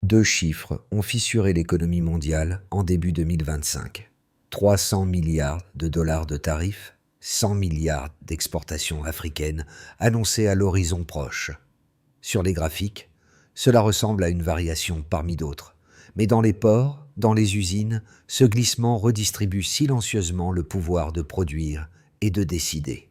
Deux chiffres ont fissuré l'économie mondiale en début 2025. 300 milliards de dollars de tarifs, 100 milliards d'exportations africaines annoncées à l'horizon proche. Sur les graphiques, cela ressemble à une variation parmi d'autres. Mais dans les ports, dans les usines, ce glissement redistribue silencieusement le pouvoir de produire et de décider.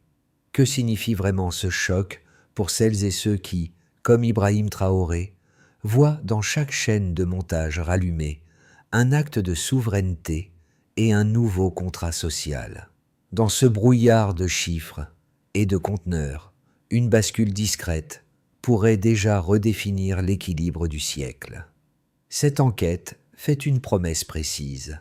Que signifie vraiment ce choc pour celles et ceux qui, comme Ibrahim Traoré, voient dans chaque chaîne de montage rallumée un acte de souveraineté et un nouveau contrat social? Dans ce brouillard de chiffres et de conteneurs, une bascule discrète pourrait déjà redéfinir l'équilibre du siècle. Cette enquête fait une promesse précise: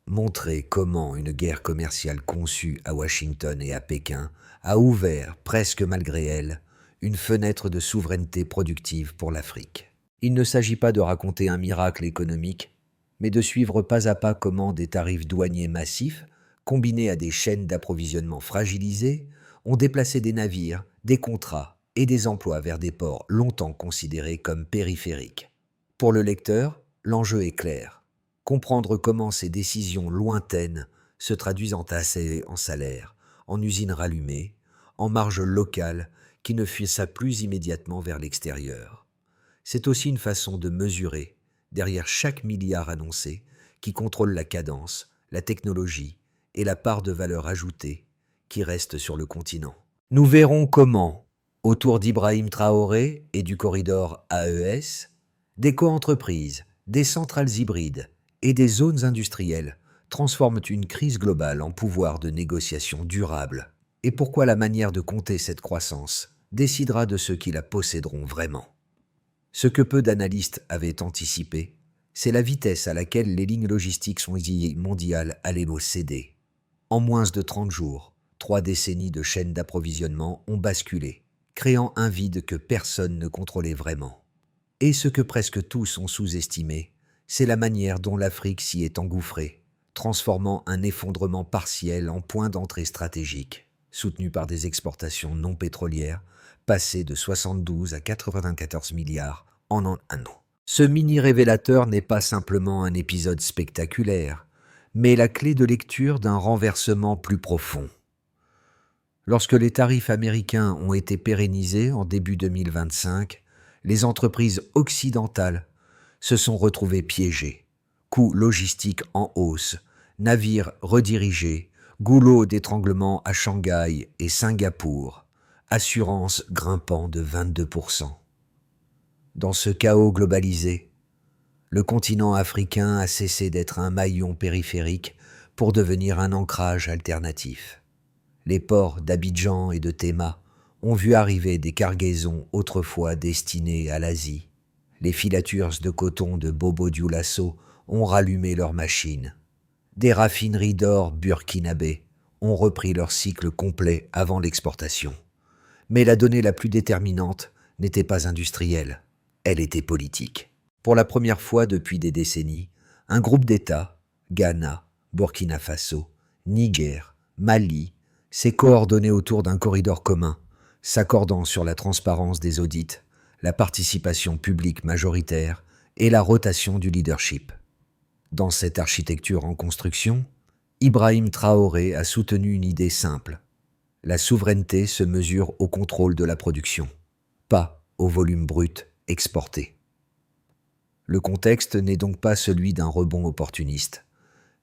montrer comment une guerre commerciale conçue à Washington et à Pékin a ouvert, presque malgré elle, une fenêtre de souveraineté productive pour l'Afrique. Il ne s'agit pas de raconter un miracle économique, mais de suivre pas à pas comment des tarifs douaniers massifs, combinés à des chaînes d'approvisionnement fragilisées, ont déplacé des navires, des contrats et des emplois vers des ports longtemps considérés comme périphériques. Pour le lecteur, l'enjeu est clair: comprendre comment ces décisions lointaines se traduisent en salaire, en usines rallumées, en marges locales qui ne fuient plus immédiatement vers l'extérieur. C'est aussi une façon de mesurer, derrière chaque milliard annoncé, qui contrôle la cadence, la technologie et la part de valeur ajoutée qui reste sur le continent. Nous verrons comment, autour d'Ibrahim Traoré et du corridor AES, des coentreprises, des centrales hybrides et des zones industrielles transforment une crise globale en pouvoir de négociation durable, et pourquoi la manière de compter cette croissance décidera de ceux qui la posséderont vraiment. Ce que peu d'analystes avaient anticipé, c'est la vitesse à laquelle les lignes logistiques mondiales allaient nous céder. En moins de 30 jours, 3 décennies de chaînes d'approvisionnement ont basculé, créant un vide que personne ne contrôlait vraiment. Et ce que presque tous ont sous-estimé, c'est la manière dont l'Afrique s'y est engouffrée, transformant un effondrement partiel en point d'entrée stratégique, soutenu par des exportations non pétrolières, passées de 72 à 94 milliards en un an. Ce mini-révélateur n'est pas simplement un épisode spectaculaire, mais la clé de lecture d'un renversement plus profond. Lorsque les tarifs américains ont été pérennisés en début 2025, les entreprises occidentales se sont retrouvées piégées. Coûts logistiques en hausse, navires redirigés, goulot d'étranglement à Shanghai et Singapour, assurance grimpant de 22%. Dans ce chaos globalisé, le continent africain a cessé d'être un maillon périphérique pour devenir un ancrage alternatif. Les ports d'Abidjan et de Tema ont vu arriver des cargaisons autrefois destinées à l'Asie. Les filatures de coton de Bobo-Dioulasso ont rallumé leurs machines. Des raffineries d'or burkinabé ont repris leur cycle complet avant l'exportation. Mais la donnée la plus déterminante n'était pas industrielle, elle était politique. Pour la première fois depuis des décennies, un groupe d'États, Ghana, Burkina Faso, Niger, Mali, s'est coordonné autour d'un corridor commun, s'accordant sur la transparence des audits, la participation publique majoritaire et la rotation du leadership. Dans cette architecture en construction, Ibrahim Traoré a soutenu une idée simple: la souveraineté se mesure au contrôle de la production, pas au volume brut exporté. Le contexte n'est donc pas celui d'un rebond opportuniste,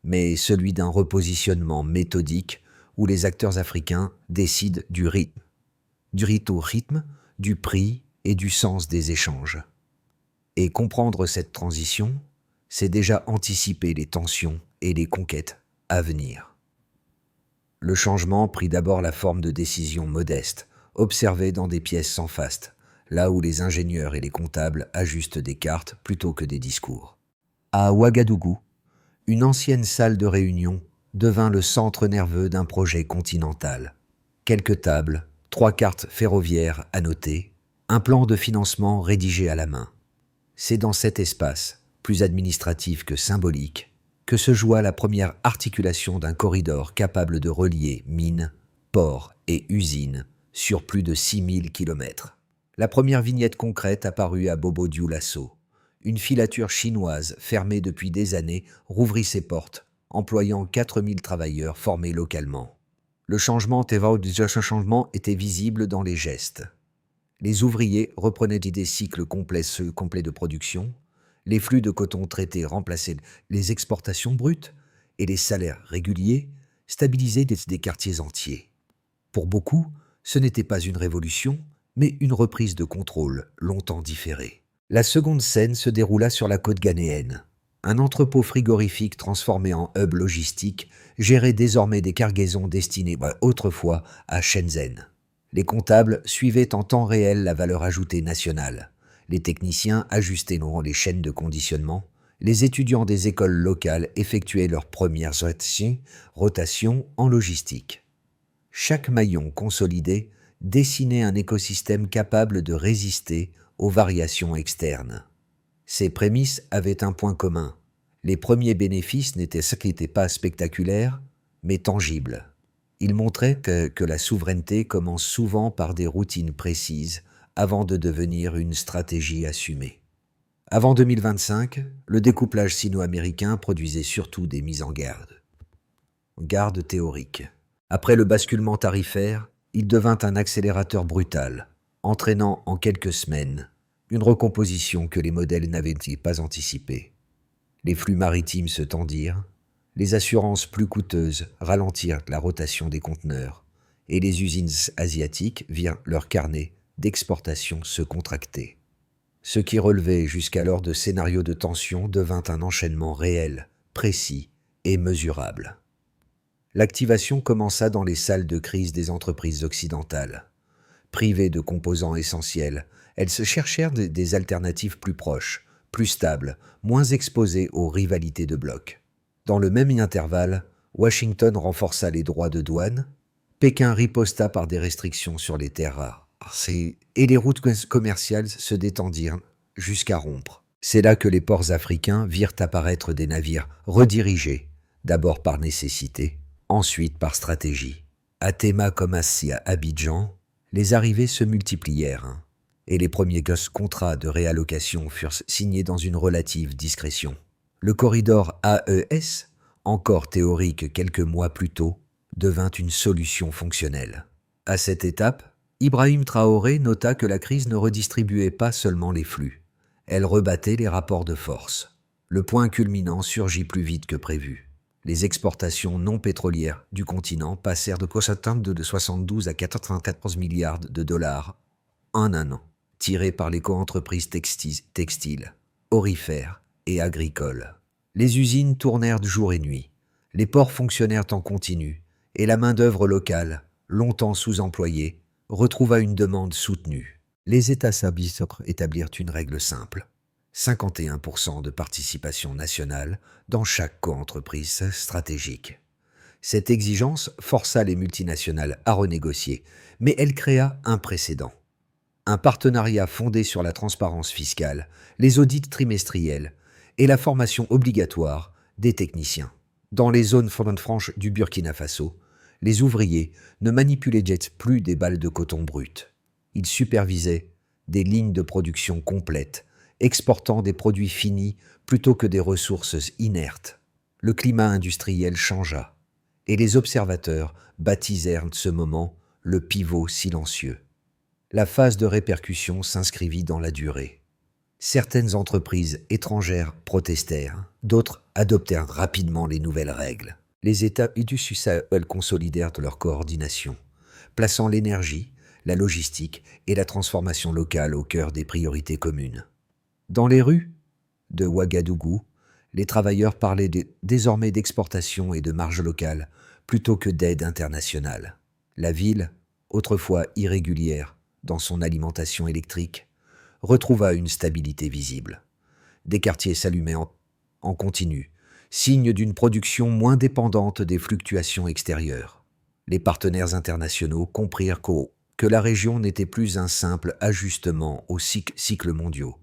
mais celui d'un repositionnement méthodique où les acteurs africains décident du rythme au rythme, du prix et du sens des échanges. Et comprendre cette transition, c'est déjà anticiper les tensions et les conquêtes à venir. Le changement prit d'abord la forme de décisions modestes, observées dans des pièces sans faste, là où les ingénieurs et les comptables ajustent des cartes plutôt que des discours. À Ouagadougou, une ancienne salle de réunion devint le centre nerveux d'un projet continental. Quelques tables, 3 cartes ferroviaires annotées, un plan de financement rédigé à la main. C'est dans cet espace, plus administratif que symbolique, que se joua la première articulation d'un corridor capable de relier mines, ports et usines sur plus de 6000 km. La première vignette concrète apparut à Bobo-Dioulasso, Une filature chinoise, fermée depuis des années, rouvrit ses portes, employant 4000 travailleurs formés localement. Le changement était visible dans les gestes. Les ouvriers reprenaient des cycles complets de production, les flux de coton traité remplaçaient les exportations brutes et les salaires réguliers stabilisaient des quartiers entiers. Pour beaucoup, ce n'était pas une révolution, mais une reprise de contrôle longtemps différée. La seconde scène se déroula sur la côte ghanéenne. Un entrepôt frigorifique transformé en hub logistique gérait désormais des cargaisons destinées autrefois à Shenzhen. Les comptables suivaient en temps réel la valeur ajoutée nationale. Les techniciens ajustaient les chaînes de conditionnement. Les étudiants des écoles locales effectuaient leurs premières rotations en logistique. Chaque maillon consolidé dessinait un écosystème capable de résister aux variations externes. Ces prémices avaient un point commun. Les premiers bénéfices n'étaient pas spectaculaires, mais tangibles. Ils montraient que la souveraineté commence souvent par des routines précises avant de devenir une stratégie assumée. Avant 2025, le découplage sino-américain produisait surtout des mises en garde théoriques. Après le basculement tarifaire, il devint un accélérateur brutal, entraînant en quelques semaines une recomposition que les modèles n'avaient pas anticipée. Les flux maritimes se tendirent, les assurances plus coûteuses ralentirent la rotation des conteneurs, et les usines asiatiques virent leur carnet d'exportation se contracter. Ce qui relevait jusqu'alors de scénarios de tension devint un enchaînement réel, précis et mesurable. L'activation commença dans les salles de crise des entreprises occidentales. Privées de composants essentiels, elles se cherchèrent des alternatives plus proches, plus stables, moins exposées aux rivalités de blocs. Dans le même intervalle, Washington renforça les droits de douane, Pékin riposta par des restrictions sur les terres rares, et les routes commerciales se détendirent jusqu'à rompre. C'est là que les ports africains virent apparaître des navires redirigés, d'abord par nécessité, ensuite par stratégie. À Théma comme à Abidjan, les arrivées se multiplièrent, et les premiers contrats de réallocation furent signés dans une relative discrétion. Le corridor AES, encore théorique quelques mois plus tôt, devint une solution fonctionnelle. À cette étape, Ibrahim Traoré nota que la crise ne redistribuait pas seulement les flux, elle rebattait les rapports de force. Le point culminant surgit plus vite que prévu. Les exportations non pétrolières du continent passèrent de 72 à 94 milliards de dollars en un an, tirés par les coentreprises textiles, orifères et agricoles. Les usines tournèrent de jour et nuit, les ports fonctionnèrent en continu, et la main-d'œuvre locale, longtemps sous-employée, retrouva une demande soutenue. Les États établirent une règle simple: 51% de participation nationale dans chaque coentreprise stratégique. Cette exigence força les multinationales à renégocier, mais elle créa un précédent. Un partenariat fondé sur la transparence fiscale, les audits trimestriels et la formation obligatoire des techniciens. Dans les zones franches du Burkina Faso, les ouvriers ne manipulaient plus des balles de coton brut. Ils supervisaient des lignes de production complètes, exportant des produits finis plutôt que des ressources inertes. Le climat industriel changea, et les observateurs baptisèrent ce moment le pivot silencieux. La phase de répercussion s'inscrivit dans la durée. Certaines entreprises étrangères protestèrent, d'autres adoptèrent rapidement les nouvelles règles. Les États du Sahel consolidèrent leur coordination, plaçant l'énergie, la logistique et la transformation locale au cœur des priorités communes. Dans les rues de Ouagadougou, les travailleurs parlaient désormais d'exportation et de marge locale plutôt que d'aide internationale. La ville, autrefois irrégulière dans son alimentation électrique, retrouva une stabilité visible. Des quartiers s'allumaient en continu, signe d'une production moins dépendante des fluctuations extérieures. Les partenaires internationaux comprirent que la région n'était plus un simple ajustement aux cycles mondiaux,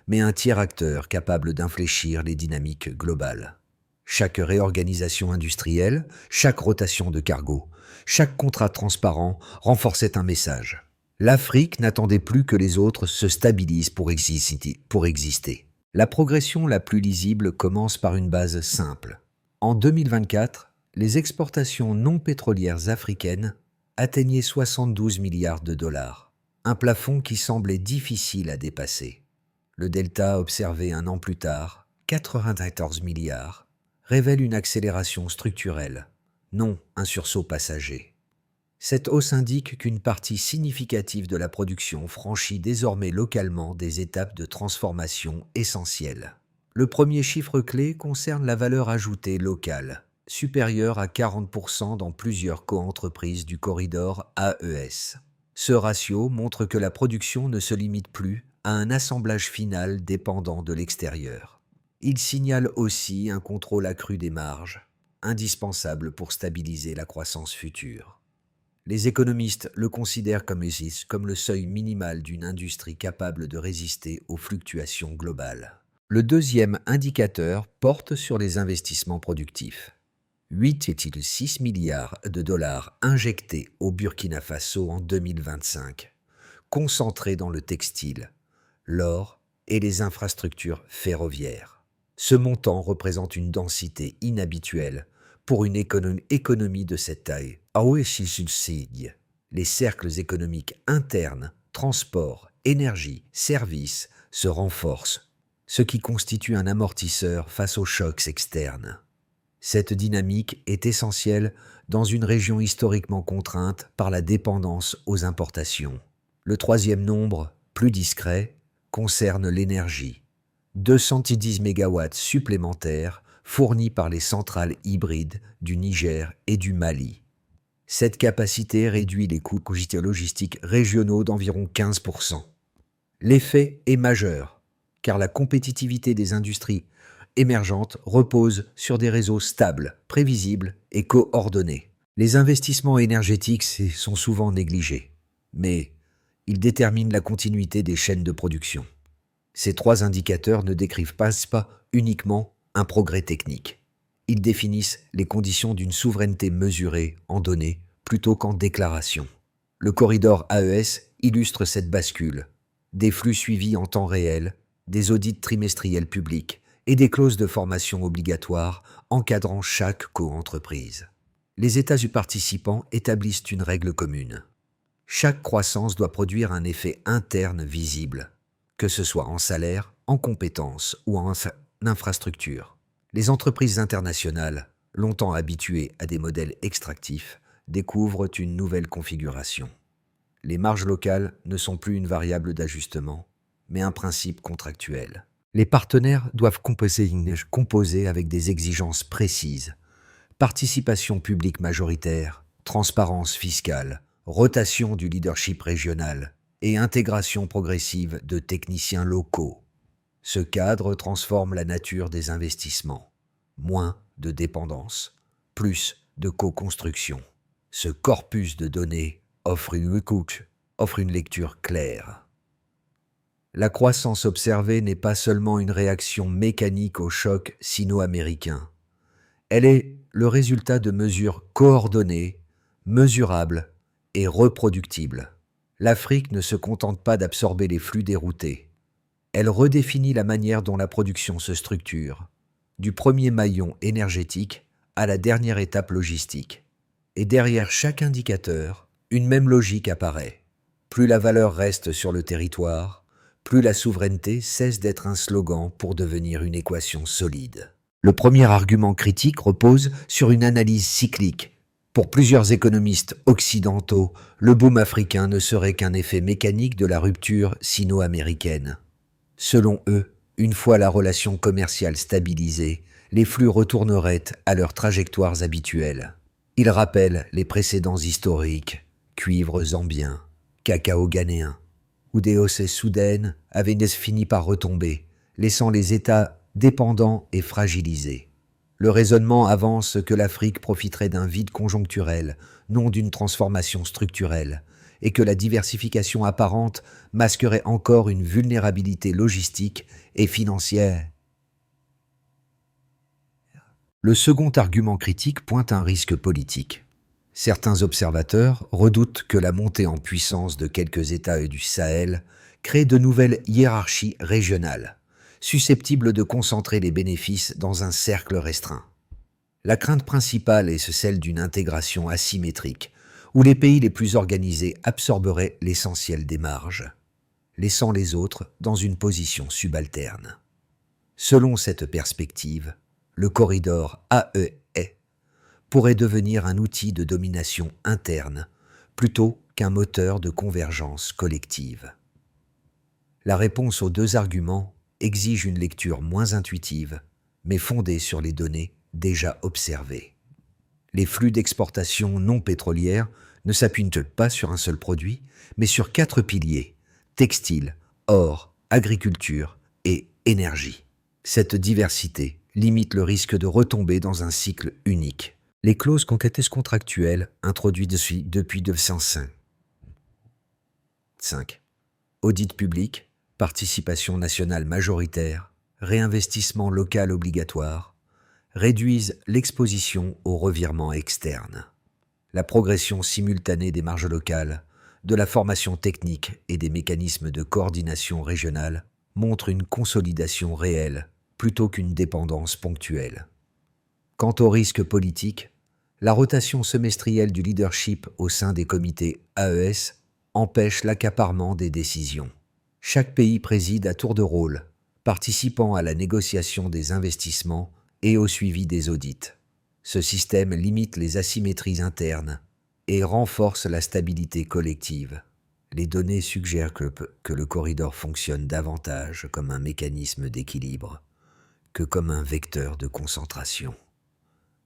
mais un tiers acteur capable d'infléchir les dynamiques globales. Chaque réorganisation industrielle, chaque rotation de cargo, chaque contrat transparent renforçait un message. L'Afrique n'attendait plus que les autres se stabilisent pour exister. La progression la plus lisible commence par une base simple. En 2024, les exportations non pétrolières africaines atteignaient 72 milliards de dollars, un plafond qui semblait difficile à dépasser. Le delta observé un an plus tard, 94 milliards, révèle une accélération structurelle, non un sursaut passager. Cette hausse indique qu'une partie significative de la production franchit désormais localement des étapes de transformation essentielles. Le premier chiffre clé concerne la valeur ajoutée locale, supérieure à 40% dans plusieurs coentreprises du corridor AES. Ce ratio montre que la production ne se limite plus à un assemblage final dépendant de l'extérieur. Il signale aussi un contrôle accru des marges, indispensable pour stabiliser la croissance future. Les économistes le considèrent comme le seuil minimal d'une industrie capable de résister aux fluctuations globales. Le deuxième indicateur porte sur les investissements productifs. 8,6 milliards de dollars injectés au Burkina Faso en 2025, concentrés dans le textile, l'or et les infrastructures ferroviaires. Ce montant représente une densité inhabituelle pour une économie de cette taille. Les cercles économiques internes, transport, énergie, services se renforcent, ce qui constitue un amortisseur face aux chocs externes. Cette dynamique est essentielle dans une région historiquement contrainte par la dépendance aux importations. Le troisième nombre, plus discret, concerne l'énergie. 210 MW supplémentaires fournis par les centrales hybrides du Niger et du Mali. Cette capacité réduit les coûts logistiques régionaux d'environ 15%. L'effet est majeur, car la compétitivité des industries émergentes repose sur des réseaux stables, prévisibles et coordonnés. Les investissements énergétiques sont souvent négligés, mais ils déterminent la continuité des chaînes de production. Ces trois indicateurs ne décrivent pas uniquement un progrès technique. Ils définissent les conditions d'une souveraineté mesurée en données plutôt qu'en déclarations. Le corridor AES illustre cette bascule. Des flux suivis en temps réel, des audits trimestriels publics et des clauses de formation obligatoires encadrant chaque coentreprise. Les États participants établissent une règle commune. Chaque croissance doit produire un effet interne visible, que ce soit en salaire, en compétences ou en infrastructure. Les entreprises internationales, longtemps habituées à des modèles extractifs, découvrent une nouvelle configuration. Les marges locales ne sont plus une variable d'ajustement, mais un principe contractuel. Les partenaires doivent composer avec des exigences précises. Participation publique majoritaire, transparence fiscale, rotation du leadership régional et intégration progressive de techniciens locaux. Ce cadre transforme la nature des investissements. Moins de dépendance, plus de co-construction. Ce corpus de données offre une lecture claire. La croissance observée n'est pas seulement une réaction mécanique au choc sino-américain. Elle est le résultat de mesures coordonnées, mesurables et reproductibles. L'Afrique ne se contente pas d'absorber les flux déroutés. Elle redéfinit la manière dont la production se structure, du premier maillon énergétique à la dernière étape logistique. Et derrière chaque indicateur, une même logique apparaît. Plus la valeur reste sur le territoire, plus la souveraineté cesse d'être un slogan pour devenir une équation solide. Le premier argument critique repose sur une analyse cyclique. Pour plusieurs économistes occidentaux, le boom africain ne serait qu'un effet mécanique de la rupture sino-américaine. Selon eux, une fois la relation commerciale stabilisée, les flux retourneraient à leurs trajectoires habituelles. Ils rappellent les précédents historiques, cuivre zambien, cacao ghanéen, où des hausses soudaines avaient fini par retomber, laissant les États dépendants et fragilisés. Le raisonnement avance que l'Afrique profiterait d'un vide conjoncturel, non d'une transformation structurelle, et que la diversification apparente masquerait encore une vulnérabilité logistique et financière. Le second argument critique pointe un risque politique. Certains observateurs redoutent que la montée en puissance de quelques États du Sahel crée de nouvelles hiérarchies régionales, susceptibles de concentrer les bénéfices dans un cercle restreint. La crainte principale est celle d'une intégration asymétrique, où les pays les plus organisés absorberaient l'essentiel des marges, laissant les autres dans une position subalterne. Selon cette perspective, le corridor AEE pourrait devenir un outil de domination interne plutôt qu'un moteur de convergence collective. La réponse aux deux arguments exige une lecture moins intuitive, mais fondée sur les données déjà observées. Les flux d'exportation non pétrolières ne s'appuient pas sur un seul produit, mais sur 4 piliers: textile, or, agriculture et énergie. Cette diversité limite le risque de retomber dans un cycle unique. Les clauses contractuelles introduites depuis 1905. Audit public, participation nationale majoritaire, réinvestissement local obligatoire, réduisent l'exposition aux revirements externes. La progression simultanée des marges locales, de la formation technique et des mécanismes de coordination régionale montre une consolidation réelle plutôt qu'une dépendance ponctuelle. Quant aux risques politiques, la rotation semestrielle du leadership au sein des comités AES empêche l'accaparement des décisions. Chaque pays préside à tour de rôle, participant à la négociation des investissements et au suivi des audits. Ce système limite les asymétries internes et renforce la stabilité collective. Les données suggèrent que le corridor fonctionne davantage comme un mécanisme d'équilibre que comme un vecteur de concentration.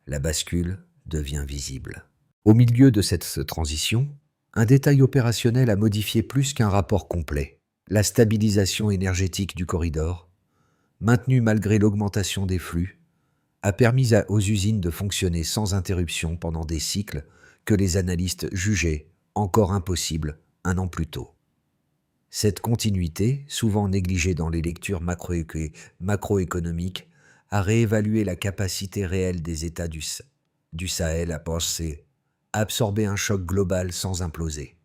La bascule devient visible. Au milieu de cette transition, un détail opérationnel a modifié plus qu'un rapport complet. La stabilisation énergétique du corridor, maintenue malgré l'augmentation des flux, a permis aux usines de fonctionner sans interruption pendant des cycles que les analystes jugeaient encore impossibles un an plus tôt. Cette continuité, souvent négligée dans les lectures macroéconomiques, a réévalué la capacité réelle des États du Sahel à absorber un choc global sans imploser.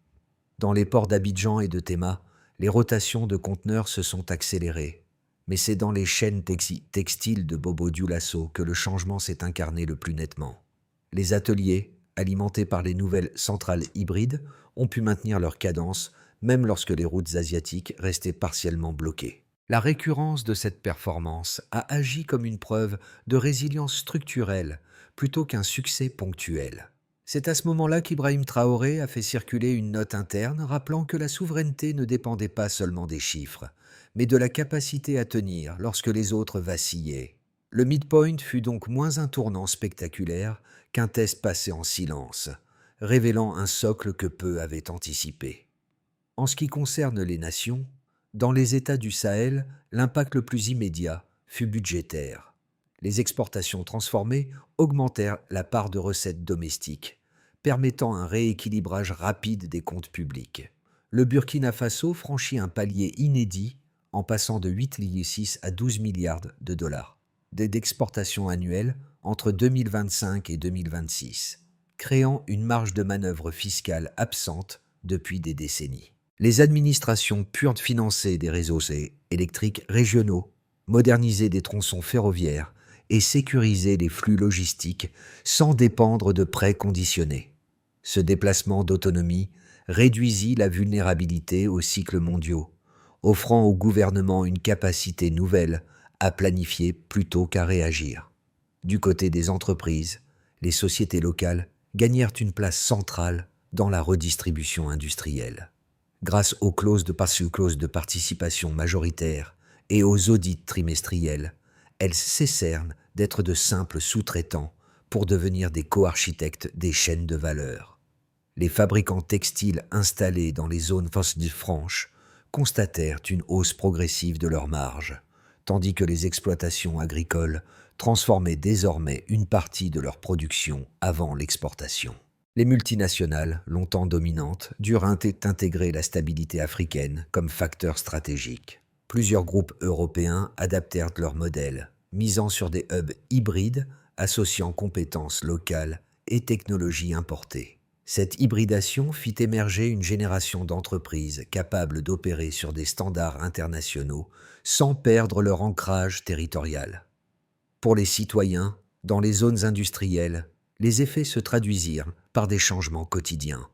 Dans les ports d'Abidjan et de Tema, les rotations de conteneurs se sont accélérées, mais c'est dans les chaînes textiles de Bobo-Dioulasso que le changement s'est incarné le plus nettement. Les ateliers, alimentés par les nouvelles centrales hybrides, ont pu maintenir leur cadence, même lorsque les routes asiatiques restaient partiellement bloquées. La récurrence de cette performance a agi comme une preuve de résilience structurelle plutôt qu'un succès ponctuel. C'est à ce moment-là qu'Ibrahim Traoré a fait circuler une note interne rappelant que la souveraineté ne dépendait pas seulement des chiffres, mais de la capacité à tenir lorsque les autres vacillaient. Le midpoint fut donc moins un tournant spectaculaire qu'un test passé en silence, révélant un socle que peu avaient anticipé. En ce qui concerne les nations, dans les États du Sahel, l'impact le plus immédiat fut budgétaire. Les exportations transformées augmentèrent la part de recettes domestiques, permettant un rééquilibrage rapide des comptes publics. Le Burkina Faso franchit un palier inédit en passant de 8,6 à 12 milliards de dollars d'exportations annuelles entre 2025 et 2026, créant une marge de manœuvre fiscale absente depuis des décennies. Les administrations purent financer des réseaux électriques régionaux, moderniser des tronçons ferroviaires et sécuriser les flux logistiques sans dépendre de prêts conditionnés. Ce déplacement d'autonomie réduisit la vulnérabilité aux cycles mondiaux, offrant au gouvernement une capacité nouvelle à planifier plutôt qu'à réagir. Du côté des entreprises, les sociétés locales gagnèrent une place centrale dans la redistribution industrielle. Grâce aux clauses de participation majoritaire et aux audits trimestriels, elles cessèrent d'être de simples sous-traitants pour devenir des co-architectes des chaînes de valeur. Les fabricants textiles installés dans les zones franches constatèrent une hausse progressive de leurs marges, tandis que les exploitations agricoles transformaient désormais une partie de leur production avant l'exportation. Les multinationales, longtemps dominantes, durent intégrer la stabilité africaine comme facteur stratégique. Plusieurs groupes européens adaptèrent leur modèle, misant sur des hubs hybrides associant compétences locales et technologies importées. Cette hybridation fit émerger une génération d'entreprises capables d'opérer sur des standards internationaux sans perdre leur ancrage territorial. Pour les citoyens, dans les zones industrielles, les effets se traduisirent par des changements quotidiens.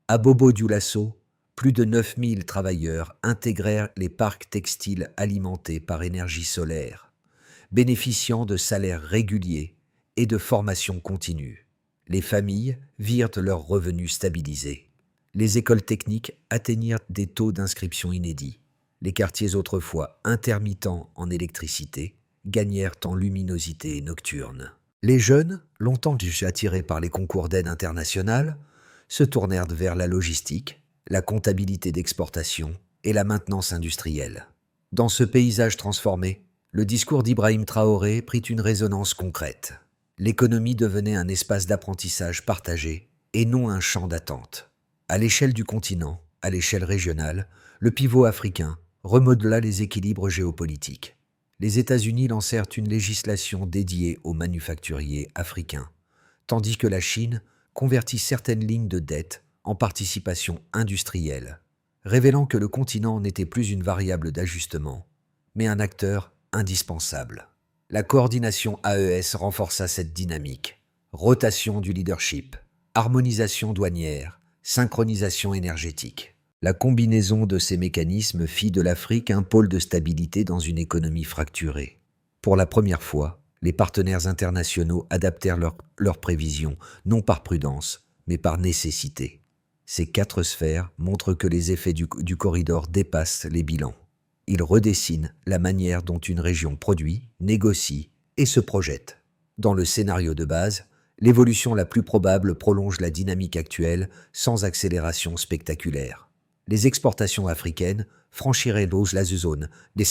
À Bobo-Dioulasso, plus de 9000 travailleurs intégrèrent les parcs textiles alimentés par énergie solaire, bénéficiant de salaires réguliers et de formations continues. Les familles virent leurs revenus stabilisés. Les écoles techniques atteignirent des taux d'inscription inédits. Les quartiers autrefois intermittents en électricité gagnèrent en luminosité nocturne. Les jeunes, longtemps attirés par les concours d'aide internationale, se tournèrent vers la logistique, la comptabilité d'exportation et la maintenance industrielle. Dans ce paysage transformé, le discours d'Ibrahim Traoré prit une résonance concrète. L'économie devenait un espace d'apprentissage partagé et non un champ d'attente. À l'échelle du continent, à l'échelle régionale, le pivot africain remodela les équilibres géopolitiques. Les États-Unis lancèrent une législation dédiée aux manufacturiers africains, tandis que la Chine convertit certaines lignes de dette en participation industrielle, révélant que le continent n'était plus une variable d'ajustement, mais un acteur indispensable. La coordination AES renforça cette dynamique. Rotation du leadership, harmonisation douanière, synchronisation énergétique. La combinaison de ces mécanismes fit de l'Afrique un pôle de stabilité dans une économie fracturée. Pour la première fois, les partenaires internationaux adaptèrent leurs prévisions, non par prudence, mais par nécessité. Ces 4 sphères montrent que les effets du corridor dépassent les bilans. Ils redessinent la manière dont une région produit, négocie et se projette. Dans le scénario de base, l'évolution la plus probable prolonge la dynamique actuelle sans accélération spectaculaire. Les exportations africaines franchiraient la zone des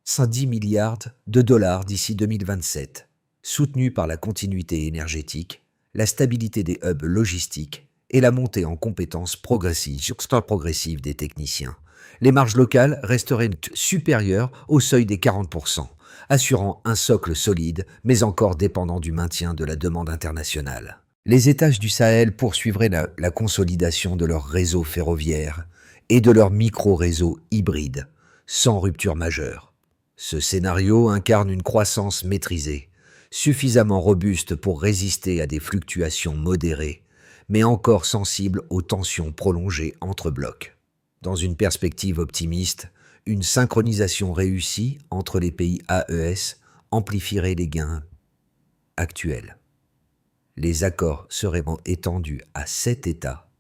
110 milliards de dollars d'ici 2027, soutenues par la continuité énergétique, la stabilité des hubs logistiques et la montée en compétences progressive des techniciens. Les marges locales resteraient supérieures au seuil des 40%, assurant un socle solide, mais encore dépendant du maintien de la demande internationale. Les États du Sahel poursuivraient la consolidation de leur réseau ferroviaire et de leur micro-réseau hybride, sans rupture majeure. Ce scénario incarne une croissance maîtrisée, suffisamment robuste pour résister à des fluctuations modérées, mais encore sensible aux tensions prolongées entre blocs. Dans une perspective optimiste, une synchronisation réussie entre les pays AES amplifierait les gains actuels. Les accords seraient étendus à 7 États,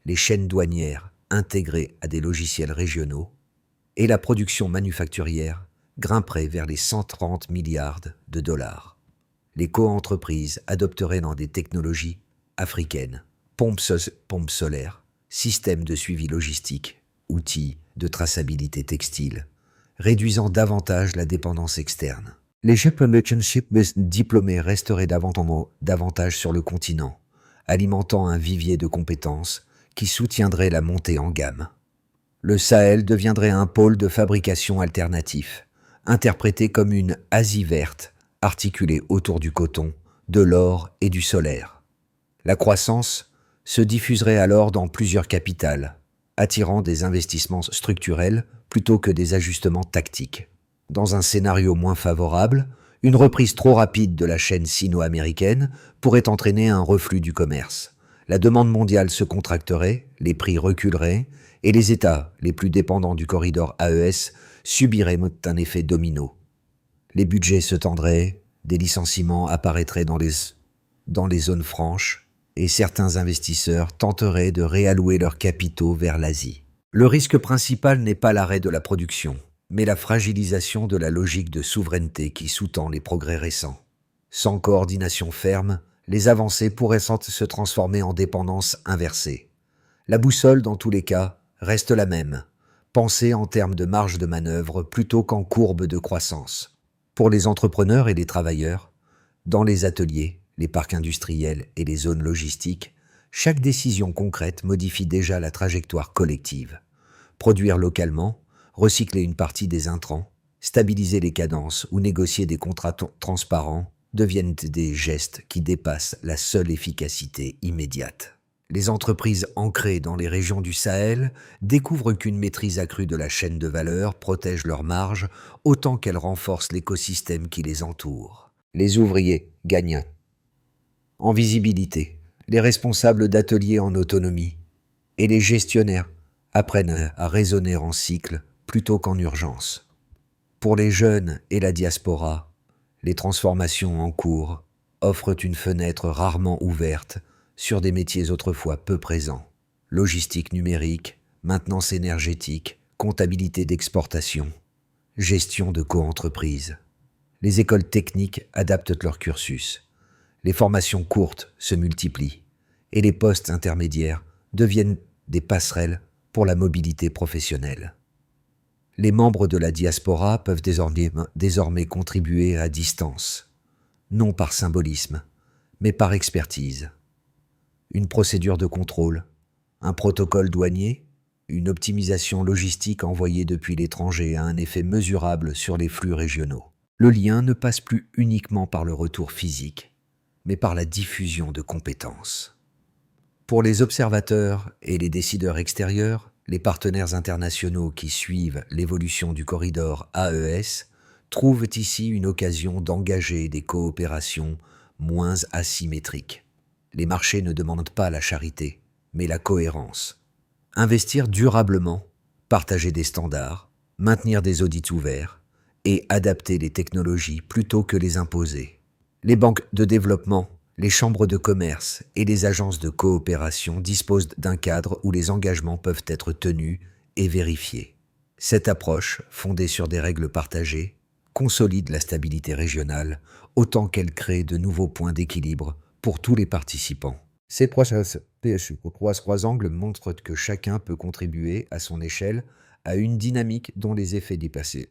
les chaînes douanières intégrées à des logiciels régionaux, et la production manufacturière grimperait vers les 130 milliards de dollars. Les co-entreprises adopteraient dans des technologies africaines, pompes solaires, systèmes de suivi logistique, outils de traçabilité textile, réduisant davantage la dépendance externe. Les ships diplômés resteraient davantage sur le continent, alimentant un vivier de compétences qui soutiendrait la montée en gamme. Le Sahel deviendrait un pôle de fabrication alternatif, interprété comme une Asie verte, articulée autour du coton, de l'or et du solaire. La croissance se diffuserait alors dans plusieurs capitales, attirant des investissements structurels plutôt que des ajustements tactiques. Dans un scénario moins favorable, une reprise trop rapide de la chaîne sino-américaine pourrait entraîner un reflux du commerce. La demande mondiale se contracterait, les prix reculeraient, et les États les plus dépendants du corridor AES subiraient un effet domino. Les budgets se tendraient, des licenciements apparaîtraient dans les zones franches, et certains investisseurs tenteraient de réallouer leurs capitaux vers l'Asie. Le risque principal n'est pas l'arrêt de la production, mais la fragilisation de la logique de souveraineté qui sous-tend les progrès récents. Sans coordination ferme, les avancées pourraient se transformer en dépendance inversée. La boussole, dans tous les cas, reste la même, penser en termes de marge de manœuvre plutôt qu'en courbe de croissance. Pour les entrepreneurs et les travailleurs, dans les ateliers, les parcs industriels et les zones logistiques, chaque décision concrète modifie déjà la trajectoire collective. Produire localement, recycler une partie des intrants, stabiliser les cadences ou négocier des contrats transparents deviennent des gestes qui dépassent la seule efficacité immédiate. Les entreprises ancrées dans les régions du Sahel découvrent qu'une maîtrise accrue de la chaîne de valeur protège leurs marges autant qu'elle renforce l'écosystème qui les entoure. Les ouvriers gagnent en visibilité, les responsables d'ateliers en autonomie et les gestionnaires apprennent à raisonner en cycle plutôt qu'en urgence. Pour les jeunes et la diaspora, les transformations en cours offrent une fenêtre rarement ouverte sur des métiers autrefois peu présents. Logistique numérique, maintenance énergétique, comptabilité d'exportation, gestion de coentreprise. Les écoles techniques adaptent leur cursus. Les formations courtes se multiplient et les postes intermédiaires deviennent des passerelles pour la mobilité professionnelle. Les membres de la diaspora peuvent désormais contribuer à distance, non par symbolisme, mais par expertise. Une procédure de contrôle, un protocole douanier, une optimisation logistique envoyée depuis l'étranger a un effet mesurable sur les flux régionaux. Le lien ne passe plus uniquement par le retour physique, mais par la diffusion de compétences. Pour les observateurs et les décideurs extérieurs, les partenaires internationaux qui suivent l'évolution du corridor AES trouvent ici une occasion d'engager des coopérations moins asymétriques. Les marchés ne demandent pas la charité, mais la cohérence. Investir durablement, partager des standards, maintenir des audits ouverts et adapter les technologies plutôt que les imposer. Les banques de développement, les chambres de commerce et les agences de coopération disposent d'un cadre où les engagements peuvent être tenus et vérifiés. Cette approche, fondée sur des règles partagées, consolide la stabilité régionale autant qu'elle crée de nouveaux points d'équilibre pour tous les participants. Ces trois angles montrent que chacun peut contribuer à son échelle à une dynamique dont les effets dépassent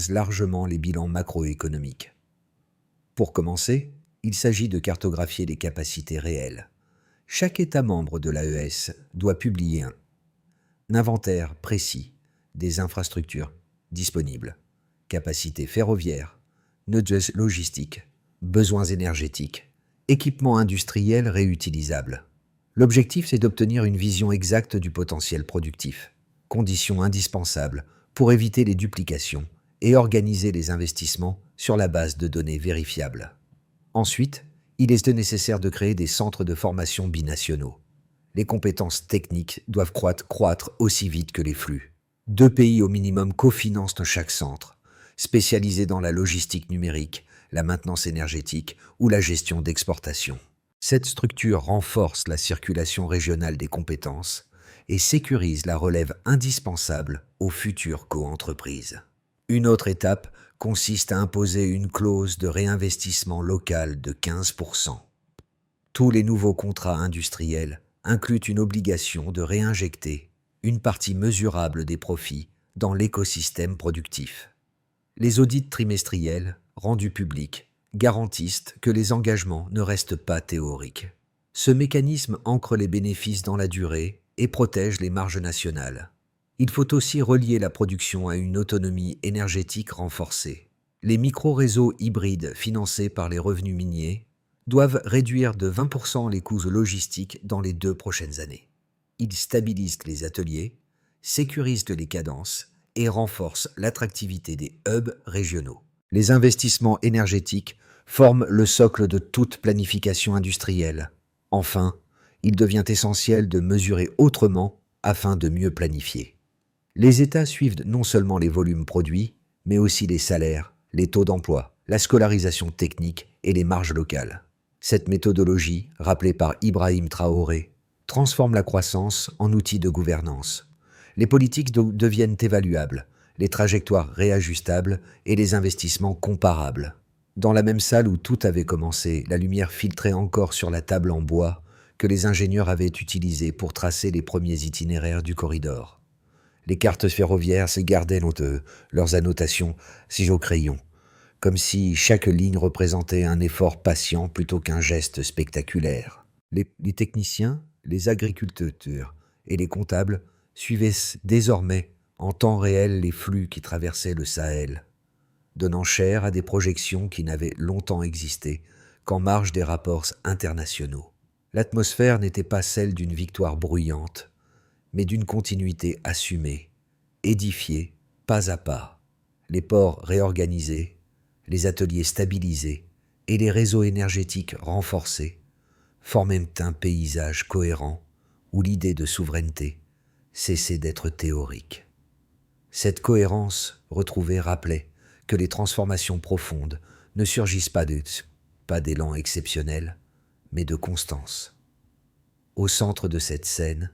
largement les bilans macroéconomiques. Pour commencer, il s'agit de cartographier les capacités réelles. Chaque État membre de l'AES doit publier un inventaire précis des infrastructures disponibles, capacités ferroviaires, nœuds logistiques, besoins énergétiques, équipements industriels réutilisables. L'objectif, c'est d'obtenir une vision exacte du potentiel productif, condition indispensable pour éviter les duplications et organiser les investissements sur la base de données vérifiables. Ensuite, il est nécessaire de créer des centres de formation binationaux. Les compétences techniques doivent croître aussi vite que les flux. 2 pays au minimum cofinancent chaque centre, spécialisé dans la logistique numérique, la maintenance énergétique ou la gestion d'exportation. Cette structure renforce la circulation régionale des compétences et sécurise la relève indispensable aux futures coentreprises. Une autre étape consiste à imposer une clause de réinvestissement local de 15%. Tous les nouveaux contrats industriels incluent une obligation de réinjecter une partie mesurable des profits dans l'écosystème productif. Les audits trimestriels, rendus publics, garantissent que les engagements ne restent pas théoriques. Ce mécanisme ancre les bénéfices dans la durée et protège les marges nationales. Il faut aussi relier la production à une autonomie énergétique renforcée. Les micro-réseaux hybrides financés par les revenus miniers doivent réduire de 20% les coûts logistiques dans les 2 prochaines années. Ils stabilisent les ateliers, sécurisent les cadences et renforcent l'attractivité des hubs régionaux. Les investissements énergétiques forment le socle de toute planification industrielle. Enfin, il devient essentiel de mesurer autrement afin de mieux planifier. Les États suivent non seulement les volumes produits, mais aussi les salaires, les taux d'emploi, la scolarisation technique et les marges locales. Cette méthodologie, rappelée par Ibrahim Traoré, transforme la croissance en outil de gouvernance. Les politiques deviennent évaluables, les trajectoires réajustables et les investissements comparables. Dans la même salle où tout avait commencé, la lumière filtrait encore sur la table en bois que les ingénieurs avaient utilisée pour tracer les premiers itinéraires du corridor. Les cartes ferroviaires se gardaient leurs annotations au crayon, comme si chaque ligne représentait un effort patient plutôt qu'un geste spectaculaire. Les techniciens, les agriculteurs et les comptables suivaient désormais en temps réel les flux qui traversaient le Sahel. donnant chair à des projections qui n'avaient longtemps existé qu'en marge des rapports internationaux. L'atmosphère n'était pas celle d'une victoire bruyante, mais d'une continuité assumée, édifiée pas à pas, les ports réorganisés, les ateliers stabilisés et les réseaux énergétiques renforcés formaient un paysage cohérent où l'idée de souveraineté cessait d'être théorique. Cette cohérence retrouvée rappelait que les transformations profondes ne surgissent pas d'élan exceptionnel, mais de constance. Au centre de cette scène,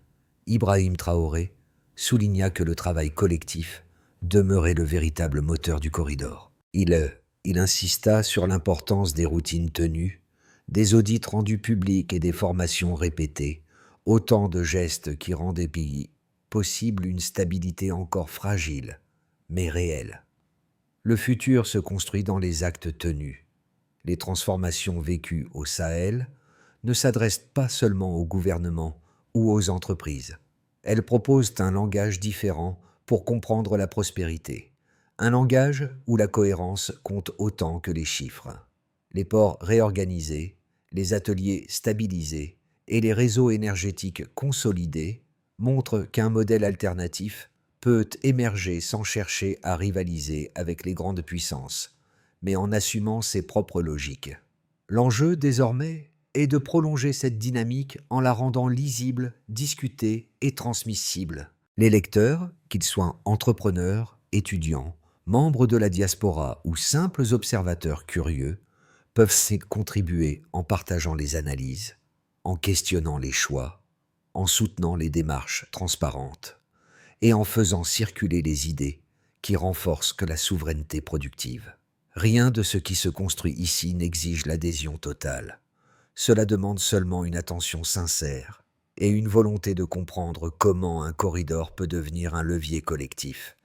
Ibrahim Traoré souligna que le travail collectif demeurait le véritable moteur du corridor. Il insista sur l'importance des routines tenues, des audits rendus publics et des formations répétées, autant de gestes qui rendaient possible une stabilité encore fragile, mais réelle. Le futur se construit dans les actes tenus. Les transformations vécues au Sahel ne s'adressent pas seulement au gouvernement ou aux entreprises. Elles proposent un langage différent pour comprendre la prospérité, un langage où la cohérence compte autant que les chiffres. Les ports réorganisés, les ateliers stabilisés et les réseaux énergétiques consolidés montrent qu'un modèle alternatif peut émerger sans chercher à rivaliser avec les grandes puissances, mais en assumant ses propres logiques. L'enjeu, désormais, est de prolonger cette dynamique en la rendant lisible, discutée et transmissible. Les lecteurs, qu'ils soient entrepreneurs, étudiants, membres de la diaspora ou simples observateurs curieux, peuvent contribuer en partageant les analyses, en questionnant les choix, en soutenant les démarches transparentes et en faisant circuler les idées qui renforcent que la souveraineté productive. Rien de ce qui se construit ici n'exige l'adhésion totale. Cela demande seulement une attention sincère et une volonté de comprendre comment un corridor peut devenir un levier collectif.